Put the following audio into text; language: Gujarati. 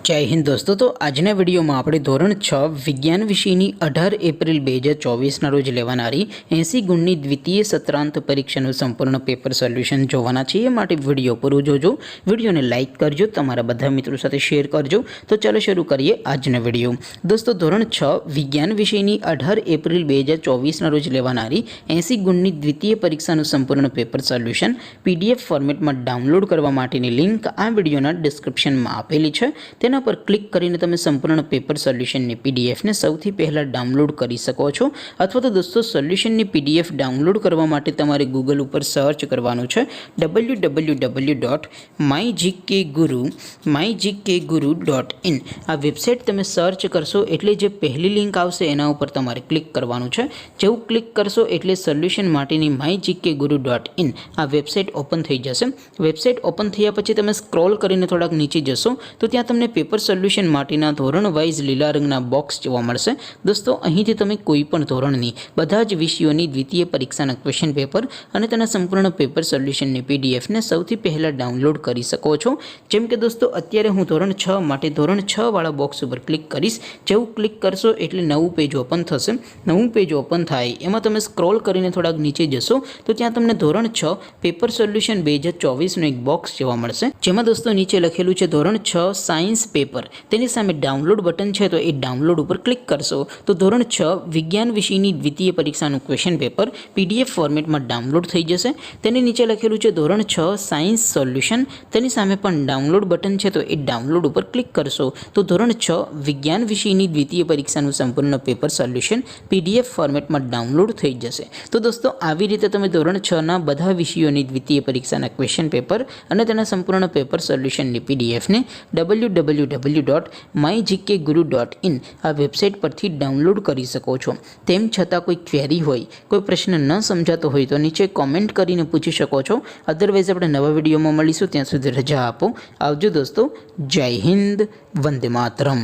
जय हिंद दोस्तों। तो आजना वीडियो में આપણે ધોરણ 6 વિજ્ઞાન વિષયની 18 એપ્રિલ 2024 ના રોજ લેવાનારી 80 ગુણની દ્વિતીય સત્રાંત પરીક્ષાનું સંપૂર્ણ પેપર સોલ્યુશન જોવાના છે। એ માટે વિડિયો પૂરો જોજો, વિડિયોને લાઈક કરજો, તમારા બધા મિત્રો સાથે શેર કરજો। તો ચાલો શરૂ કરીએ આજનો વિડિયો। દોસ્તો ધોરણ 6 વિજ્ઞાન વિષયની 18 એપ્રિલ 2024 ના રોજ લેવાનારી 80 ગુણની દ્વિતીય પરીક્ષાનું સંપૂર્ણ પેપર સોલ્યુશન પીડીએફ ફોર્મેટમાં ડાઉનલોડ કરવા માટેની લિંક આ વિડિયોના ડિસ્ક્રિપ્શનમાં આપેલી છે। તેના પર ક્લિક કરીને તમે સંપૂર્ણ પેપર સોલ્યુશનની પીડીએફને સૌથી પહેલાં ડાઉનલોડ કરી શકો છો। અથવા તો દોસ્તો સોલ્યુશનની પીડીએફ ડાઉનલોડ કરવા માટે તમારે ગૂગલ ઉપર સર્ચ કરવાનું છે www.mygkguru.in। આ વેબસાઇટ તમે સર્ચ કરશો એટલે જે પહેલી લિંક આવશે એના ઉપર તમારે ક્લિક કરવાનું છે। જેવું ક્લિક કરશો એટલે સોલ્યુશન માટેની mygkguru.in આ વેબસાઇટ ઓપન થઈ જશે। વેબસાઇટ ઓપન થયા પછી તમે સ્ક્રોલ કરીને થોડાક નીચે જશો તો ત્યાં તમને પેપર સોલ્યુશન માટેના ધોરણ વાઇઝ લીલા રંગના બોક્સ જોવા મળશે। દોસ્તો અહીંથી તમે કોઈ પણ ધોરણની બધા જ વિષયોની દ્વિતીય પરીક્ષાના ક્વેશ્ચન પેપર અને તેના સંપૂર્ણ પેપર સોલ્યુશનની પીડીએફને સૌથી પહેલાં ડાઉનલોડ કરી શકો છો। જેમ કે દોસ્તો અત્યારે હું ધોરણ 6 માટે ધોરણ 6 વાળા બોક્સ ઉપર ક્લિક કરીશ। જેવું ક્લિક કરશો એટલે નવું પેજ ઓપન થશે। નવું પેજ ઓપન થાય એમાં તમે સ્ક્રોલ કરીને થોડાક નીચે જશો તો ત્યાં તમને ધોરણ 6 પેપર સોલ્યુશન 2024નું એક બોક્સ જોવા મળશે, જેમાં દોસ્તો નીચે લખેલું છે ધોરણ 6 સાયન્સ પેપર। તેની સામે ડાઉનલોડ બટન છે તો એ ડાઉનલોડ ઉપર ક્લિક કરશો તો ધોરણ 6 વિજ્ઞાન વિષયની દ્વિતીય પરીક્ષાનું ક્વેશ્ચન પેપર પીડીએફ ફોર્મેટમાં ડાઉનલોડ થઈ જશે। તેની નીચે લખેલું છે ધોરણ 6 સાયન્સ સોલ્યુશન। તેની સામે પણ ડાઉનલોડ બટન છે તો એ ડાઉનલોડ ઉપર ક્લિક કરશો તો ધોરણ 6 વિજ્ઞાન વિષયની દ્વિતીય પરીક્ષાનું સંપૂર્ણ પેપર સોલ્યુશન પીડીએફ ફોર્મેટમાં ડાઉનલોડ થઈ જશે। તો દોસ્તો આવી રીતે તમે ધોરણ 6ના બધા વિષયોની દ્વિતીય પરીક્ષાના ક્વેશ્ચન પેપર અને તેના સંપૂર્ણ પેપર સોલ્યુશનની પીડીએફને www.mygkguru.in આ વેબસાઇટ પરથી ડાઉનલોડ કરી શકો છો। તેમ છતાં કોઈ ક્વેરી હોય, કોઈ પ્રશ્ન ન સમજાતો હોય તો નીચે કોમેન્ટ કરીને પૂછી શકો છો। અધરવાઇઝ આપણે નવા વિડીયોમાં મળીશું, ત્યાં સુધી રજા આપો। આવજો દોસ્તો। જય હિન્દ, વંદે માતરમ।